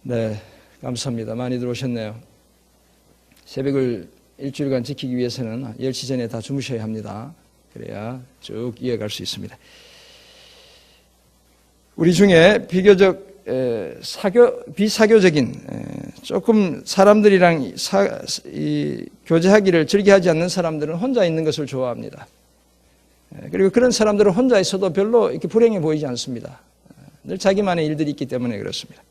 네, 감사합니다. 많이 들어오셨네요. 새벽을 일주일간 지키기 위해서는 10시 전에 다 주무셔야 합니다. 그래야 쭉 이어갈 수 있습니다. 우리 중에 비교적 비사교적인 조금 사람들이랑 교제하기를 즐겨하지 않는 사람들은 혼자 있는 것을 좋아합니다. 그리고 그런 사람들은 혼자 있어도 별로 이렇게 불행해 보이지 않습니다. 늘 자기만의 일들이 있기 때문에 그렇습니다.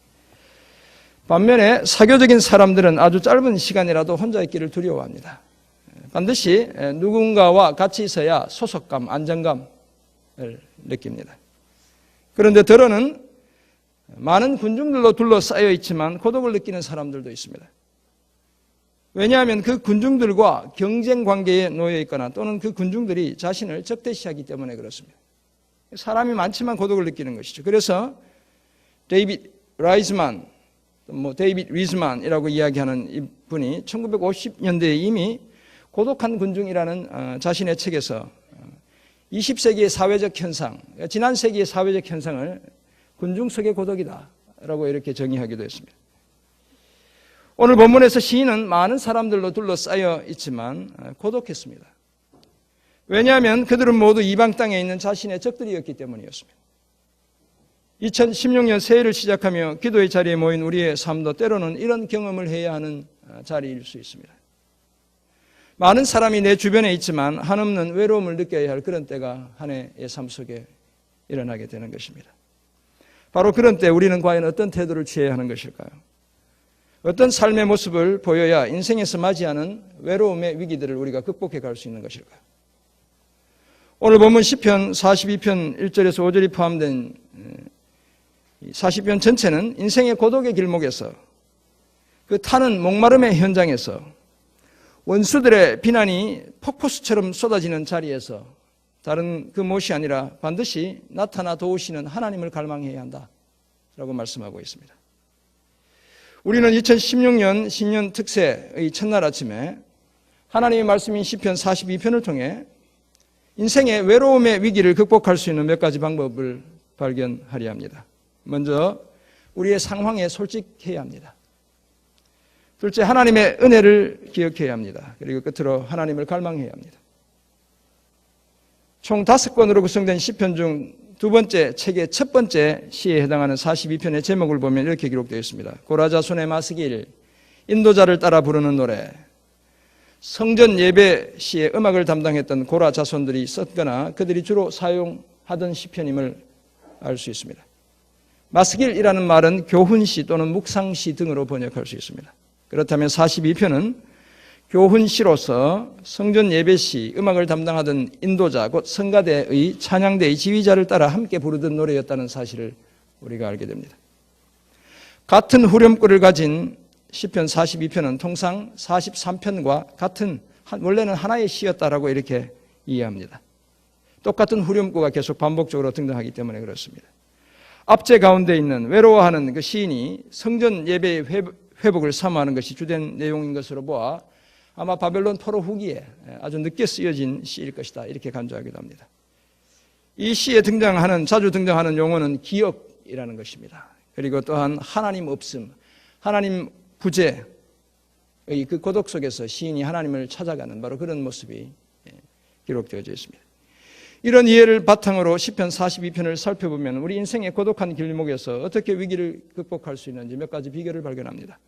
반면에 사교적인 사람들은 아주 짧은 시간이라도 혼자 있기를 두려워합니다. 반드시 누군가와 같이 있어야 소속감, 안정감을 느낍니다. 그런데 더러는 많은 군중들로 둘러싸여 있지만 고독을 느끼는 사람들도 있습니다. 왜냐하면 그 군중들과 경쟁 관계에 놓여 있거나 또는 그 군중들이 자신을 적대시하기 때문에 그렇습니다. 사람이 많지만 고독을 느끼는 것이죠. 그래서 데이빗 리즈만이라고 이야기하는 이분이 1950년대에 이미 고독한 군중이라는 자신의 책에서 20세기의 사회적 현상, 지난 세기의 사회적 현상을 군중 속의 고독이다라고 이렇게 정의하기도 했습니다. 오늘 본문에서 시인은 많은 사람들로 둘러싸여 있지만 고독했습니다. 왜냐하면 그들은 모두 이방 땅에 있는 자신의 적들이었기 때문이었습니다. 2016년 새해를 시작하며 기도의 자리에 모인 우리의 삶도 때로는 이런 경험을 해야 하는 자리일 수 있습니다. 많은 사람이 내 주변에 있지만 한없는 외로움을 느껴야 할 그런 때가 한 해의 삶 속에 일어나게 되는 것입니다. 바로 그런 때 우리는 과연 어떤 태도를 취해야 하는 것일까요? 어떤 삶의 모습을 보여야 인생에서 맞이하는 외로움의 위기들을 우리가 극복해 갈 수 있는 것일까요? 오늘 본문 시편 42편 1절에서 5절이 포함된 40편 전체는 인생의 고독의 길목에서 그 타는 목마름의 현장에서 원수들의 비난이 폭포수처럼 쏟아지는 자리에서 다른 그 무엇이 아니라 반드시 나타나 도우시는 하나님을 갈망해야 한다라고 말씀하고 있습니다. 우리는 2016년 신년 특세의 첫날 아침에 하나님의 말씀인 시편 42편을 통해 인생의 외로움의 위기를 극복할 수 있는 몇 가지 방법을 발견하려 합니다. 먼저 우리의 상황에 솔직해야 합니다. 둘째, 하나님의 은혜를 기억해야 합니다. 그리고 끝으로 하나님을 갈망해야 합니다. 총 5권으로 구성된 시편 중 두 번째 책의 첫 번째 시에 해당하는 42편의 제목을 보면 이렇게 기록되어 있습니다. 고라자손의 마스길, 인도자를 따라 부르는 노래. 성전 예배 시에 음악을 담당했던 고라 자손들이 썼거나 그들이 주로 사용하던 시편임을 알 수 있습니다. 마스길이라는 말은 교훈시 또는 묵상시 등으로 번역할 수 있습니다. 그렇다면 42편은 교훈시로서 성전 예배시 음악을 담당하던 인도자 곧 성가대의 찬양대의 지휘자를 따라 함께 부르던 노래였다는 사실을 우리가 알게 됩니다. 같은 후렴구를 가진 시편 42편은 통상 43편과 같은 원래는 하나의 시였다라고 이렇게 이해합니다. 똑같은 후렴구가 계속 반복적으로 등장하기 때문에 그렇습니다. 앞제 가운데 있는 외로워하는 그 시인이 성전 예배의 회복을 사모하는 것이 주된 내용인 것으로 보아 아마 바벨론 포로 후기에 아주 늦게 쓰여진 시일 것이다 이렇게 간주하기도 합니다. 이 시에 자주 등장하는 용어는 기억이라는 것입니다. 그리고 또한 하나님 없음, 하나님 부재의 그 고독 속에서 시인이 하나님을 찾아가는 바로 그런 모습이 기록되어져 있습니다. 이런 이해를 바탕으로 시편 42편을 살펴보면 우리 인생의 고독한 길목에서 어떻게 위기를 극복할 수 있는지 몇 가지 비결을 발견합니다.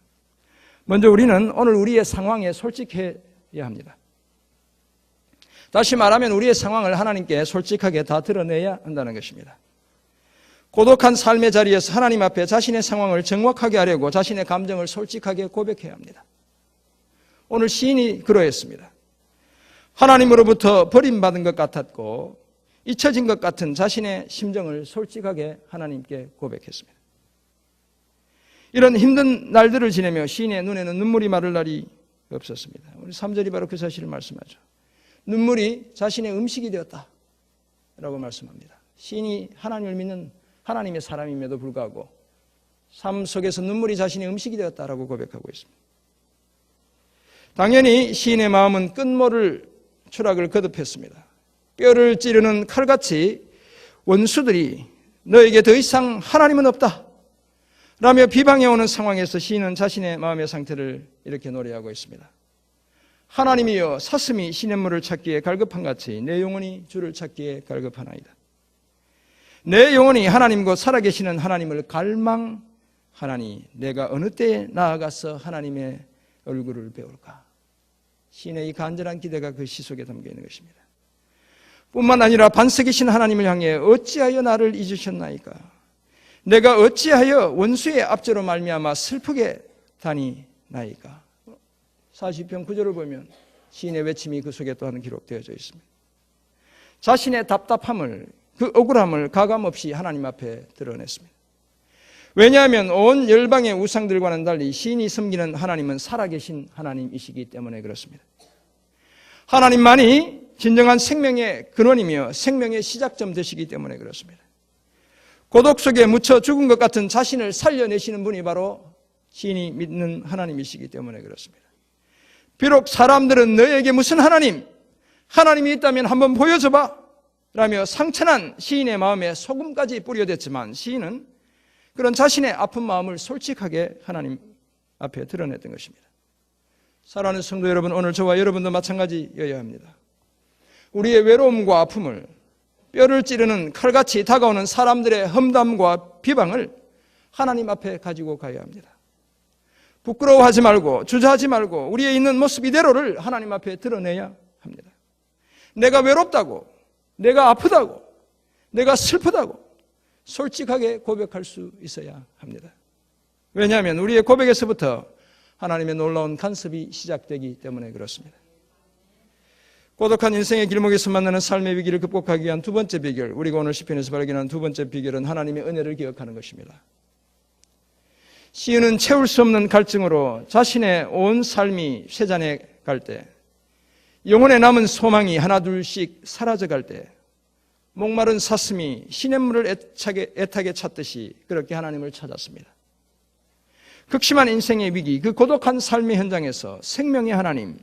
먼저 우리는 오늘 우리의 상황에 솔직해야 합니다. 다시 말하면 우리의 상황을 하나님께 솔직하게 다 드러내야 한다는 것입니다. 고독한 삶의 자리에서 하나님 앞에 자신의 상황을 정확하게 하려고 자신의 감정을 솔직하게 고백해야 합니다. 오늘 시인이 그러했습니다. 하나님으로부터 버림받은 것 같았고 잊혀진 것 같은 자신의 심정을 솔직하게 하나님께 고백했습니다. 이런 힘든 날들을 지내며 시인의 눈에는 눈물이 마를 날이 없었습니다. 우리 3절이 바로 그 사실을 말씀하죠. 눈물이 자신의 음식이 되었다 라고 말씀합니다. 시인이 하나님을 믿는 하나님의 사람임에도 불구하고 삶 속에서 눈물이 자신의 음식이 되었다라고 고백하고 있습니다. 당연히 시인의 마음은 끝모를 추락을 거듭했습니다. 뼈를 찌르는 칼같이 원수들이 너에게 더 이상 하나님은 없다. 라며 비방해오는 상황에서 시인은 자신의 마음의 상태를 이렇게 노래하고 있습니다. 하나님이여 사슴이 시냇물을 찾기에 갈급한 같이 내 영혼이 주를 찾기에 갈급하나이다. 내 영혼이 하나님과 살아계시는 하나님을 갈망하나니 내가 어느 때에 나아가서 하나님의 얼굴을 배울까. 시인의 이 간절한 기대가 그 시 속에 담겨 있는 것입니다. 뿐만 아니라 반석이신 하나님을 향해 어찌하여 나를 잊으셨나이까. 내가 어찌하여 원수의 압제로 말미암아 슬프게 다니나이까. 40편 9절을 보면 시인의 외침이 그 속에 또한 기록되어져 있습니다. 자신의 답답함을, 그 억울함을 가감없이 하나님 앞에 드러냈습니다. 왜냐하면 온 열방의 우상들과는 달리 시인이 섬기는 하나님은 살아계신 하나님이시기 때문에 그렇습니다. 하나님만이 진정한 생명의 근원이며 생명의 시작점 되시기 때문에 그렇습니다. 고독 속에 묻혀 죽은 것 같은 자신을 살려내시는 분이 바로 시인이 믿는 하나님이시기 때문에 그렇습니다. 비록 사람들은 너에게 무슨 하나님이 있다면 한번 보여줘봐 라며 상처난 시인의 마음에 소금까지 뿌려댔지만 시인은 그런 자신의 아픈 마음을 솔직하게 하나님 앞에 드러냈던 것입니다. 사랑하는 성도 여러분, 오늘 저와 여러분도 마찬가지여야 합니다. 우리의 외로움과 아픔을 뼈를 찌르는 칼같이 다가오는 사람들의 험담과 비방을 하나님 앞에 가지고 가야 합니다. 부끄러워하지 말고 주저하지 말고 우리의 있는 모습 이대로를 하나님 앞에 드러내야 합니다. 내가 외롭다고, 내가 아프다고, 내가 슬프다고 솔직하게 고백할 수 있어야 합니다. 왜냐하면 우리의 고백에서부터 하나님의 놀라운 간섭이 시작되기 때문에 그렇습니다. 고독한 인생의 길목에서 만나는 삶의 위기를 극복하기 위한 두 번째 비결, 우리가 오늘 시편에서 발견한 두 번째 비결은 하나님의 은혜를 기억하는 것입니다. 시인은 채울 수 없는 갈증으로 자신의 온 삶이 쇠잔해 갈 때, 영혼에 남은 소망이 하나둘씩 사라져갈 때, 목마른 사슴이 시냇물을 애타게 찾듯이 그렇게 하나님을 찾았습니다. 극심한 인생의 위기, 그 고독한 삶의 현장에서 생명의 하나님,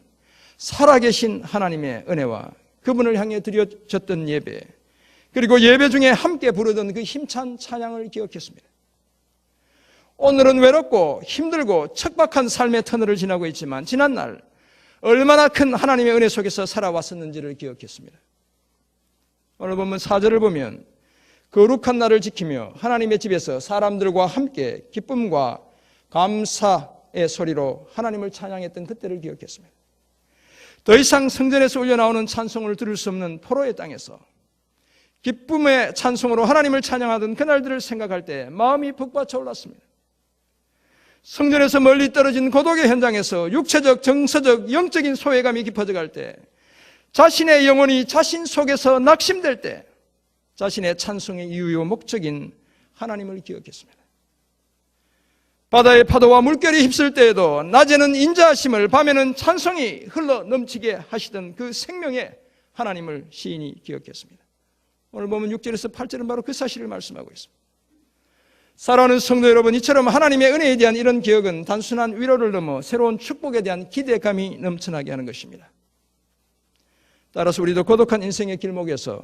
살아계신 하나님의 은혜와 그분을 향해 드려졌던 예배, 그리고 예배 중에 함께 부르던 그 힘찬 찬양을 기억했습니다. 오늘은 외롭고 힘들고 척박한 삶의 터널을 지나고 있지만 지난날 얼마나 큰 하나님의 은혜 속에서 살아왔었는지를 기억했습니다. 오늘 보면 4절을 보면 거룩한 날을 지키며 하나님의 집에서 사람들과 함께 기쁨과 감사의 소리로 하나님을 찬양했던 그때를 기억했습니다. 더 이상 성전에서 울려나오는 찬송을 들을 수 없는 포로의 땅에서 기쁨의 찬송으로 하나님을 찬양하던 그날들을 생각할 때 마음이 북받쳐 올랐습니다. 성전에서 멀리 떨어진 고독의 현장에서 육체적, 정서적, 영적인 소외감이 깊어져 갈 때, 자신의 영혼이 자신 속에서 낙심될 때 자신의 찬송의 이유요 목적인 하나님을 기억했습니다. 바다의 파도와 물결이 휩쓸 때에도 낮에는 인자하심을, 밤에는 찬송이 흘러 넘치게 하시던 그 생명의 하나님을 시인이 기억했습니다. 오늘 보면 6절에서 8절은 바로 그 사실을 말씀하고 있습니다. 사랑하는 성도 여러분, 이처럼 하나님의 은혜에 대한 이런 기억은 단순한 위로를 넘어 새로운 축복에 대한 기대감이 넘쳐나게 하는 것입니다. 따라서 우리도 고독한 인생의 길목에서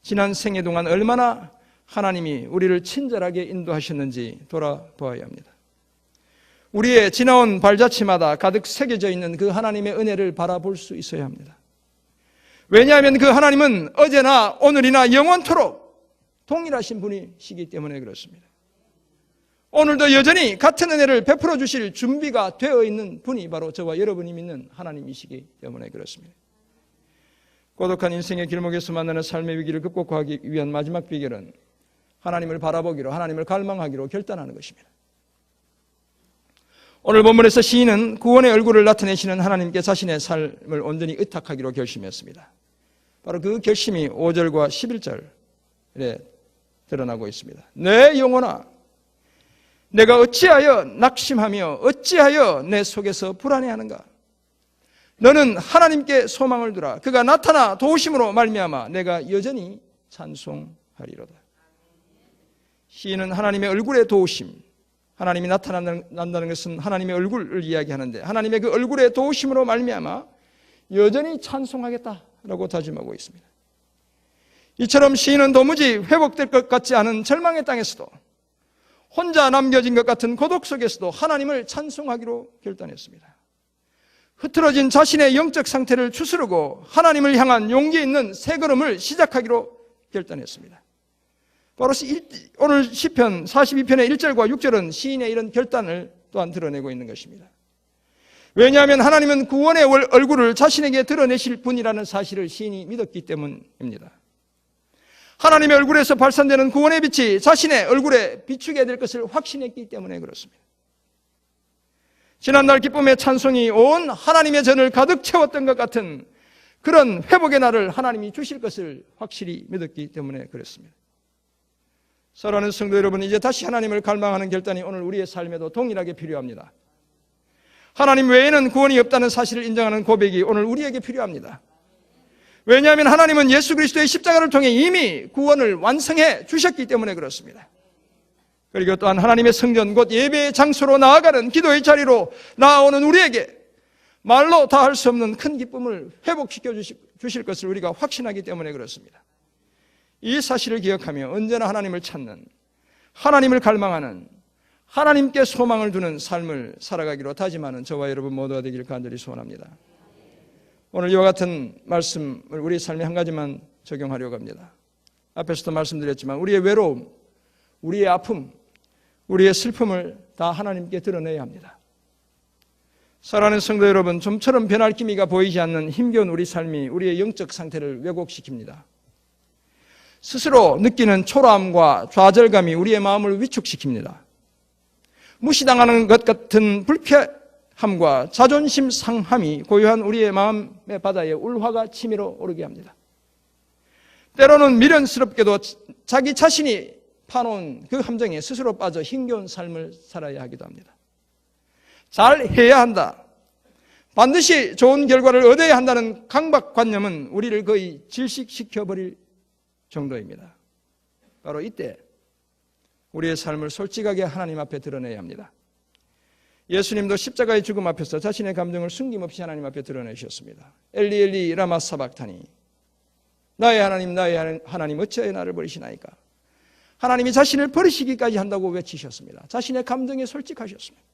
지난 생애 동안 얼마나 하나님이 우리를 친절하게 인도하셨는지 돌아보아야 합니다. 우리의 지나온 발자취마다 가득 새겨져 있는 그 하나님의 은혜를 바라볼 수 있어야 합니다. 왜냐하면 그 하나님은 어제나 오늘이나 영원토록 동일하신 분이시기 때문에 그렇습니다. 오늘도 여전히 같은 은혜를 베풀어 주실 준비가 되어 있는 분이 바로 저와 여러분이 믿는 하나님이시기 때문에 그렇습니다. 고독한 인생의 길목에서 만나는 삶의 위기를 극복하기 위한 마지막 비결은 하나님을 바라보기로, 하나님을 갈망하기로 결단하는 것입니다. 오늘 본문에서 시인은 구원의 얼굴을 나타내시는 하나님께 자신의 삶을 온전히 의탁하기로 결심했습니다. 바로 그 결심이 5절과 11절에 드러나고 있습니다. 내 영혼아, 내가 어찌하여 낙심하며 어찌하여 내 속에서 불안해하는가? 너는 하나님께 소망을 두라. 그가 나타나 도우심으로 말미암아 내가 여전히 찬송하리로다. 시인은 하나님의 얼굴의 도우심, 하나님이 나타난다는 것은 하나님의 얼굴을 이야기하는데 하나님의 그 얼굴의 도우심으로 말미암아 여전히 찬송하겠다라고 다짐하고 있습니다. 이처럼 시인은 도무지 회복될 것 같지 않은 절망의 땅에서도 혼자 남겨진 것 같은 고독 속에서도 하나님을 찬송하기로 결단했습니다. 흐트러진 자신의 영적 상태를 추스르고 하나님을 향한 용기 있는 새 걸음을 시작하기로 결단했습니다. 바로 오늘 시편 42편의 1절과 6절은 시인의 이런 결단을 또한 드러내고 있는 것입니다. 왜냐하면 하나님은 구원의 얼굴을 자신에게 드러내실 분이라는 사실을 시인이 믿었기 때문입니다. 하나님의 얼굴에서 발산되는 구원의 빛이 자신의 얼굴에 비추게 될 것을 확신했기 때문에 그렇습니다. 지난날 기쁨의 찬송이 온 하나님의 전을 가득 채웠던 것 같은 그런 회복의 날을 하나님이 주실 것을 확실히 믿었기 때문에 그렇습니다. 사랑하는 성도 여러분, 이제 다시 하나님을 갈망하는 결단이 오늘 우리의 삶에도 동일하게 필요합니다. 하나님 외에는 구원이 없다는 사실을 인정하는 고백이 오늘 우리에게 필요합니다. 왜냐하면 하나님은 예수 그리스도의 십자가를 통해 이미 구원을 완성해 주셨기 때문에 그렇습니다. 그리고 또한 하나님의 성전, 곧 예배의 장소로 나아가는 기도의 자리로 나아오는 우리에게 말로 다 할 수 없는 큰 기쁨을 회복시켜 주실 것을 우리가 확신하기 때문에 그렇습니다. 이 사실을 기억하며 언제나 하나님을 찾는, 하나님을 갈망하는, 하나님께 소망을 두는 삶을 살아가기로 다짐하는 저와 여러분 모두가 되길 간절히 소원합니다. 오늘 이와 같은 말씀을 우리 삶에 한 가지만 적용하려고 합니다. 앞에서도 말씀드렸지만 우리의 외로움, 우리의 아픔, 우리의 슬픔을 다 하나님께 드러내야 합니다. 사랑하는 성도 여러분, 좀처럼 변할 기미가 보이지 않는 힘겨운 우리 삶이 우리의 영적 상태를 왜곡시킵니다. 스스로 느끼는 초라함과 좌절감이 우리의 마음을 위축시킵니다. 무시당하는 것 같은 불쾌함과 자존심 상함이 고요한 우리의 마음의 바다에 울화가 치밀어 오르게 합니다. 때로는 미련스럽게도 자기 자신이 파놓은 그 함정에 스스로 빠져 힘겨운 삶을 살아야 하기도 합니다. 잘 해야 한다, 반드시 좋은 결과를 얻어야 한다는 강박관념은 우리를 거의 질식시켜버릴 정도입니다. 바로 이때 우리의 삶을 솔직하게 하나님 앞에 드러내야 합니다. 예수님도 십자가의 죽음 앞에서 자신의 감정을 숨김없이 하나님 앞에 드러내셨습니다. 엘리 엘리 라마 사박타니, 나의 하나님 어찌하여 나를 버리시나이까. 하나님이 자신을 버리시기까지 한다고 외치셨습니다. 자신의 감정에 솔직하셨습니다.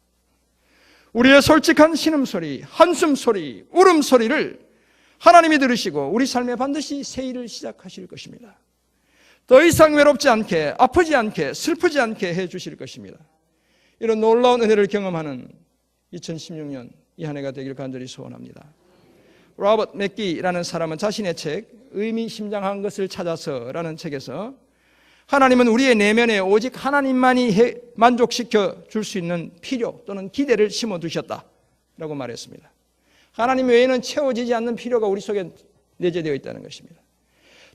우리의 솔직한 신음소리, 한숨소리, 울음소리를 하나님이 들으시고 우리 삶에 반드시 새 일을 시작하실 것입니다. 더 이상 외롭지 않게, 아프지 않게, 슬프지 않게 해주실 것입니다. 이런 놀라운 은혜를 경험하는 2016년 이 한 해가 되길 간절히 소원합니다. 로버트 맥기라는 사람은 자신의 책 의미심장한 것을 찾아서라는 책에서 하나님은 우리의 내면에 오직 하나님만이 만족시켜 줄 수 있는 필요 또는 기대를 심어두셨다라고 말했습니다. 하나님 외에는 채워지지 않는 필요가 우리 속에 내재되어 있다는 것입니다.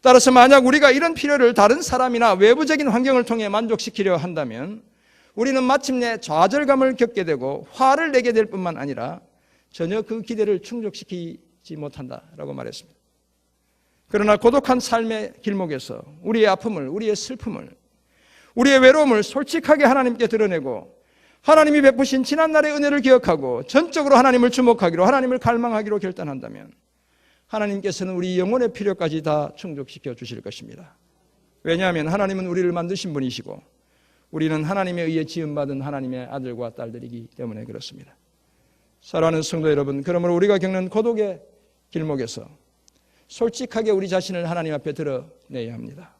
따라서 만약 우리가 이런 필요를 다른 사람이나 외부적인 환경을 통해 만족시키려 한다면 우리는 마침내 좌절감을 겪게 되고 화를 내게 될 뿐만 아니라 전혀 그 기대를 충족시키지 못한다라고 말했습니다. 그러나 고독한 삶의 길목에서 우리의 아픔을, 우리의 슬픔을, 우리의 외로움을 솔직하게 하나님께 드러내고 하나님이 베푸신 지난날의 은혜를 기억하고 전적으로 하나님을 주목하기로, 하나님을 갈망하기로 결단한다면 하나님께서는 우리 영혼의 필요까지 다 충족시켜 주실 것입니다. 왜냐하면 하나님은 우리를 만드신 분이시고 우리는 하나님에 의해 지음받은 하나님의 아들과 딸들이기 때문에 그렇습니다. 사랑하는 성도 여러분, 그러므로 우리가 겪는 고독의 길목에서 솔직하게 우리 자신을 하나님 앞에 드러내야 합니다.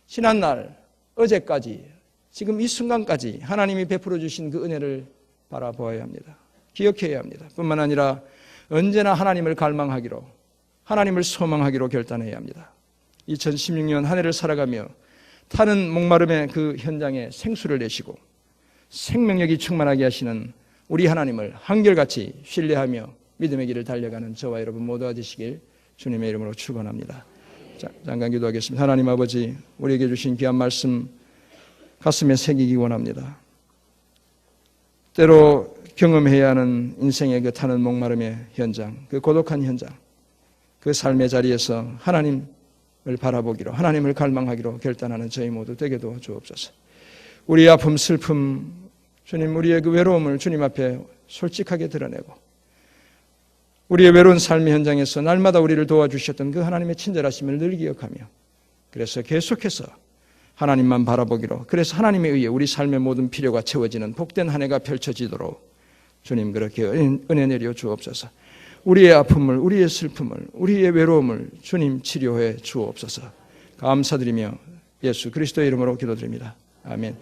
지난날, 어제까지, 지금 이 순간까지 하나님이 베풀어 주신 그 은혜를 바라보아야 합니다. 기억해야 합니다. 뿐만 아니라 언제나 하나님을 갈망하기로, 하나님을 소망하기로 결단해야 합니다. 2016년 한 해를 살아가며 타는 목마름의 그 현장에 생수를 내시고 생명력이 충만하게 하시는 우리 하나님을 한결같이 신뢰하며 믿음의 길을 달려가는 저와 여러분 모두가 되시길 주님의 이름으로 축원합니다. 잠깐 기도하겠습니다. 하나님 아버지, 우리에게 주신 귀한 말씀 가슴에 새기기 원합니다. 때로 경험해야 하는 인생의 그 타는 목마름의 현장, 그 고독한 현장, 그 삶의 자리에서 하나님을 바라보기로, 하나님을 갈망하기로 결단하는 저희 모두 되게도 주옵소서. 우리의 아픔, 슬픔, 주님, 우리의 그 외로움을 주님 앞에 솔직하게 드러내고 우리의 외로운 삶의 현장에서 날마다 우리를 도와주셨던 그 하나님의 친절하심을 늘 기억하며 그래서 계속해서 하나님만 바라보기로, 그래서 하나님에 의해 우리 삶의 모든 필요가 채워지는 복된 한 해가 펼쳐지도록 주님 그렇게 은혜 내려 주옵소서. 우리의 아픔을, 우리의 슬픔을, 우리의 외로움을 주님 치료해 주옵소서. 감사드리며 예수 그리스도의 이름으로 기도드립니다. 아멘.